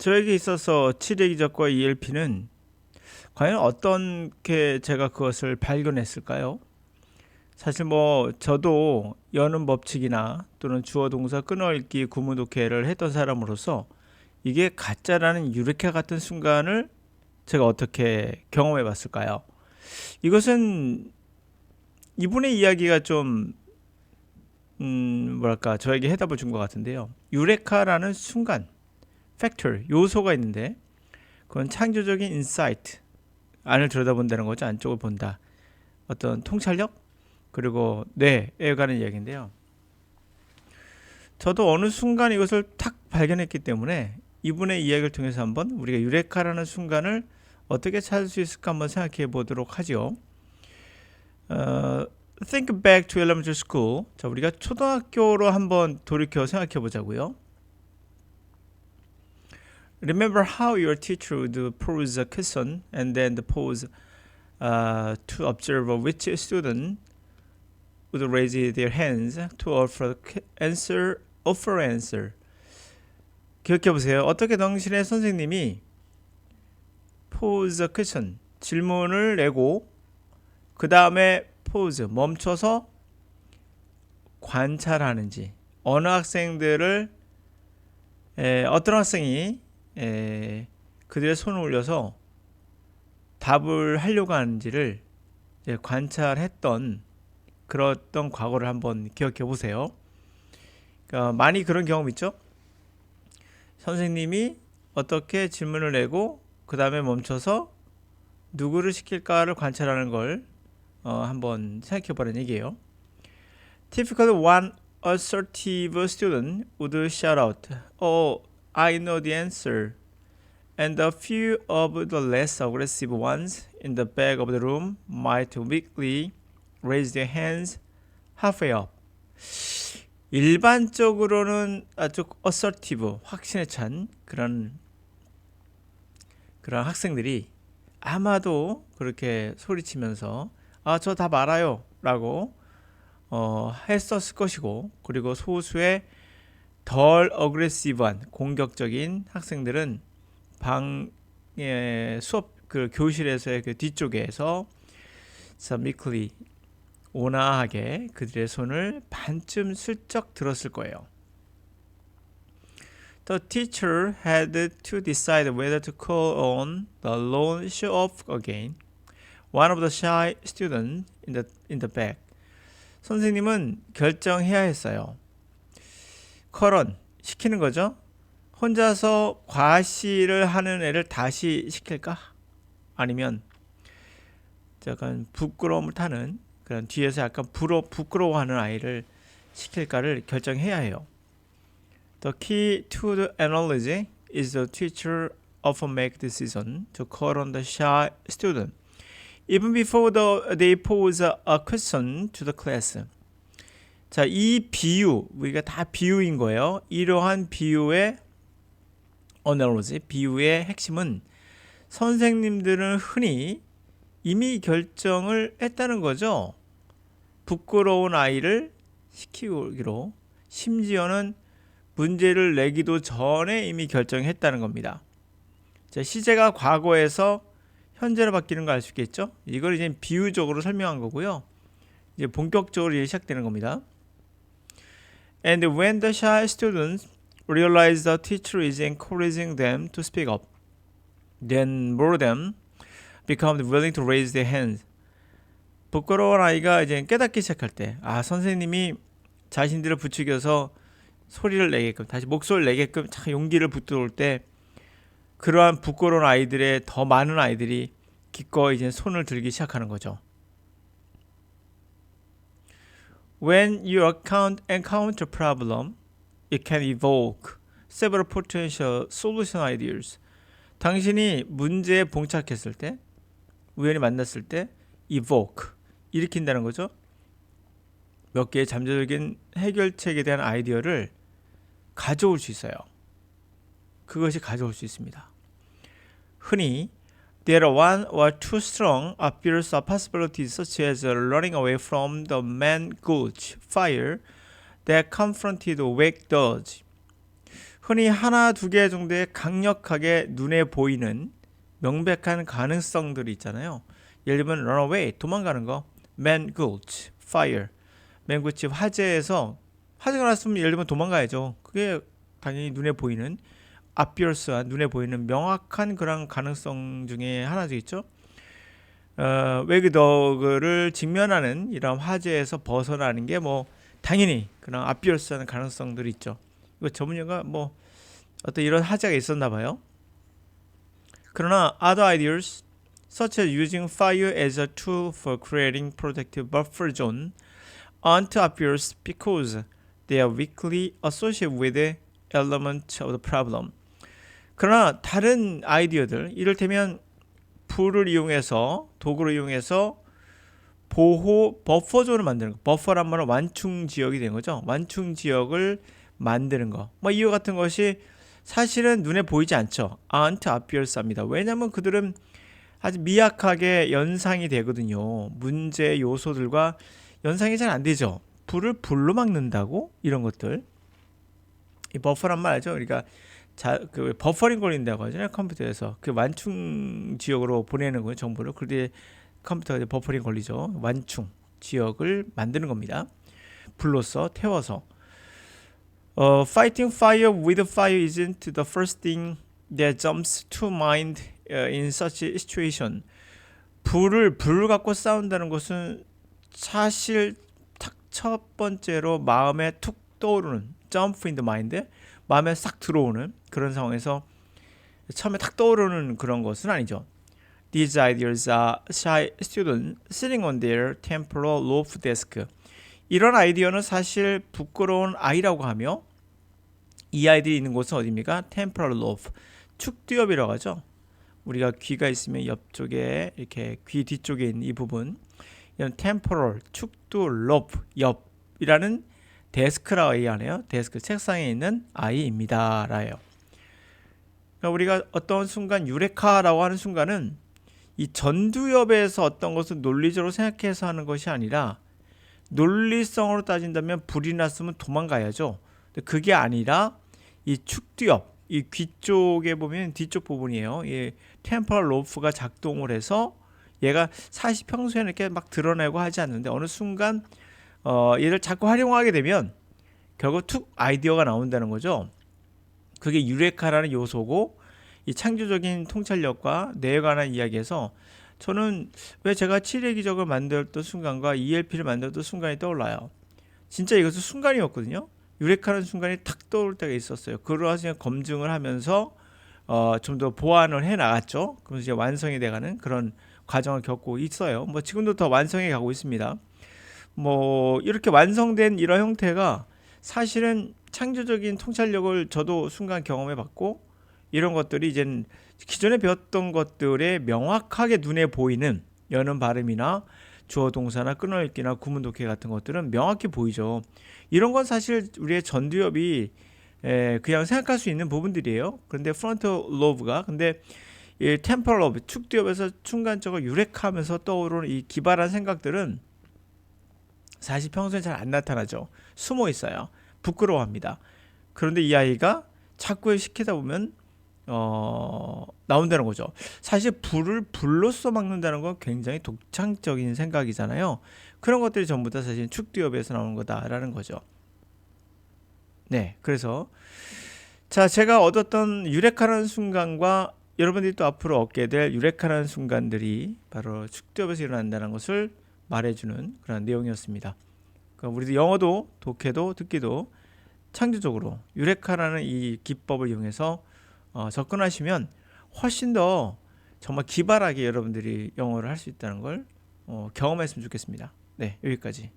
저에게 있어서 치레기적과 ELP는 과연 어떻게 제가 그것을 발견했을까요? 사실 저도 여는 법칙이나 또는 주어 동사 끊어읽기 구문독해를 했던 사람으로서 이게 가짜라는 유레카 같은 순간을 제가 어떻게 경험해 봤을까요? 이것은 이분의 이야기가 좀 뭐랄까 저에게 해답을 준 것 같은데요. 유레카라는 순간, 팩터, 요소가 있는데 그건 창조적인 인사이트, 안을 들여다본다는 거죠. 안쪽을 본다. 어떤 통찰력 그리고 뇌에 관한 이야기인데요. 저도 어느 순간 이것을 탁 발견했기 때문에 이분의 이야기를 통해서 한번 우리가 유레카라는 순간을 어떻게 찾을 수 있을까 한번 생각해 보도록 하죠. Think back to elementary school. 자, 우리가 초등학교로 한번 돌이켜 생각해 보자고요. Remember how your teacher would pose a question and then pause to observe which student would raise their hands to offer answer. 기억해 보세요. 어떻게 당신의 선생님이 pose a question, 질문을 내고 그 다음에 pause, 멈춰서 관찰하는지, 어느 학생들을 어떤 학생이 그들의 손을 올려서 답을 하려고 하는지를 관찰했던 그런 과거를 한번 기억해 보세요. 그러니까 많이 그런 경험 있죠? 선생님이 어떻게 질문을 내고 그 다음에 멈춰서 누구를 시킬까를 관찰하는 걸 한번 생각해 보라는 얘기예요. Typically one assertive student would shout out, "Oh, I know the answer." And a few of the less aggressive ones in the back of the room might weakly raise their hands halfway up. 일반적으로는 아주 assertive, 확신에 찬 그런 학생들이 아마도 그렇게 소리치면서 저 답 알아요 라고 했었을 것이고, 그리고 소수의 덜 어그레시브한 공격적인 학생들은 방의 수업 그 교실에서의 그 뒤쪽에서 meekly 온화하게 그들의 손을 반쯤 슬쩍 들었을 거예요. The teacher had to decide whether to call on the lone show-off again, one of the shy students in the back. 선생님은 결정해야 했어요. call 시키는 거죠. 혼자서 과시를 하는 애를 다시 시킬까? 아니면 약간 부끄러움을 타는 그런 뒤에서 약간 부끄러워하는 아이를 시킬까를 결정해야 해요. The key to the analogy is the teacher often make decision to call on the shy student even before they pose a question to the class. 자, 이 비유, 우리가 다 비유인 거예요. 이러한 비유의 analogy, 비유의 핵심은 선생님들은 흔히 이미 결정을 했다는 거죠. 부끄러운 아이를 시키기로, 심지어는 문제를 내기도 전에 이미 결정했다는 겁니다. 자, 시제가 과거에서 현재로 바뀌는 거 알 수 있겠죠? 이걸 이제 비유적으로 설명한 거고요. 이제 본격적으로 이제 시작되는 겁니다. And when the shy students realize the teacher is encouraging them to speak up, then more of them become willing to raise their hands. 부끄러운 아이가 이제 깨닫기 시작할 때, 선생님이 자신들을 부추겨서 소리를 내게끔, 다시 목소리를 내게끔 용기를 붙들어올 때, 그러한 부끄러운 아이들의 더 많은 아이들이 기꺼이 이제 손을 들기 시작하는 거죠. When you encounter problem, it can evoke several potential solution ideas. 당신이 문제에 봉착했을 때, 우연히 만났을 때, evoke, 일으킨다는 거죠. 몇 개의 잠재적인 해결책에 대한 아이디어를 가져올 수 있어요. 그것이 가져올 수 있습니다. 흔히 there are one or two strong appeals of possibilities such as running away from the main gulch fire that confronted Wake Dodge. 흔히 하나 두 개 정도의 강력하게 눈에 보이는 명백한 가능성들이 있잖아요. 예를 들면 runaway, 도망가는 거, man-gulch, fire, man-gulch, 화재가 났으면 예를 들면 도망가야죠. 그게 당연히 눈에 보이는 obvious한, 눈에 보이는 명확한 그런 가능성 중에 하나죠, 있죠. 웨그더그를 직면하는 이런 화재에서 벗어나는 게 뭐 당연히 그런 obvious한 가능성들이 있죠. 이거 전문용어가 뭐 어떤 이런 화제가 있었나 봐요. 그러나 other ideas such as using fire as a tool for creating protective buffer zone aren't obvious because they are weakly associated with the element of the problem. 그러나 다른 아이디어들, 이를테면 불을 이용해서, 도구를 이용해서 보호 버퍼존을 만드는 거. 버퍼란 말은 완충 지역이 된 거죠. 완충 지역을 만드는 거. 뭐 이와 같은 것이 사실은 눈에 보이지 않죠. aren't obvious합니다. 왜냐하면 그들은 아주 미약하게 연상이 되거든요. 문제 요소들과 연상이 잘 안 되죠. 불을 불로 막는다고? 이런 것들. 이 버퍼란 말 알죠? 그러니까 그 버퍼링 걸린다고 하잖아요. 컴퓨터에서 그 완충 지역으로 보내는 거예요. 정보를. 그런데 컴퓨터에 버퍼링 걸리죠. 완충 지역을 만드는 겁니다. 불로써 태워서. Fighting fire with fire isn't the first thing that jumps to mind in such a situation. 불을 갖고 싸운다는 것은 사실 첫 번째로 마음에 툭 떠오르는 jump in the mind, 마음에 싹 들어오는 그런 상황에서 처음에 탁 떠오르는 그런 것은 아니죠. These ideas are shy students sitting on their temporal lobe desk. 이런 아이디어는 사실 부끄러운 아이라고 하며 이 아이들이 있는 곳은 어디입니까? temporal lobe, 축두엽이라고 하죠. 우리가 귀가 있으면 옆쪽에 이렇게 귀 뒤쪽에 있는 이 부분, 이런 temporal, 축두, lobe, 옆이라는 데스크라고 얘기하네요. 데스크, 책상에 있는 아이입니다. 라요. 그러니까 우리가 어떤 순간 유레카라고 하는 순간은 이 전두엽에서 어떤 것을 논리적으로 생각해서 하는 것이 아니라 논리성으로 따진다면 불이 났으면 도망가야죠. 근데 그게 아니라 이 축두엽, 이 귀 쪽에 보면 뒤쪽 부분이에요. 이 템퍼럴 로프가 작동을 해서 얘가 사실 평소에는 이렇게 막 드러내고 하지 않는데 어느 순간 얘를 자꾸 활용하게 되면 결국 툭 아이디어가 나온다는 거죠. 그게 유레카라는 요소고 이 창조적인 통찰력과 뇌에 관한 이야기에서 저는 왜 제가 7의 기적을 만들었던 순간과 ELP를 만들었던 순간이 떠올라요. 진짜 이것은 순간이었거든요. 유레카라는 순간이 탁 떠올 때가 있었어요. 그러한 검증을 하면서 좀 더 보완을 해 나갔죠. 그래서 이제 완성이 돼가는 그런 과정을 겪고 있어요. 뭐 지금도 더 완성해 가고 있습니다. 뭐 이렇게 완성된 이런 형태가 사실은 창조적인 통찰력을 저도 순간 경험해 봤고 이런 것들이 이제 기존에 배웠던 것들에 명확하게 눈에 보이는 여는 발음이나 주어 동사나 끊어읽기나 구문 독해 같은 것들은 명확히 보이죠. 이런 건 사실 우리의 전두엽이 그냥 생각할 수 있는 부분들이에요. 그런데 프론트 로브가 근데 이 템퍼럴 로브 축두엽에서 순간적으로 유레카하면서 떠오르는 이 기발한 생각들은 사실 평소에 잘 안 나타나죠. 숨어 있어요. 부끄러워합니다. 그런데 이 아이가 자꾸 시키다 보면 나온다는 거죠. 사실 불을 불로써 막는다는 건 굉장히 독창적인 생각이잖아요. 그런 것들이 전부 다 사실 축두엽에서 나오는 거다라는 거죠. 네, 그래서 자 제가 얻었던 유레카라는 순간과 여러분들이 또 앞으로 얻게 될 유레카라는 순간들이 바로 축두엽에서 일어난다는 것을 말해주는 그런 내용이었습니다. 그러니까 우리도 영어도 독해도 듣기도 창조적으로 유레카라는 이 기법을 이용해서 접근하시면 훨씬 더 정말 기발하게 여러분들이 영어를 할 수 있다는 걸 경험했으면 좋겠습니다. 네, 여기까지.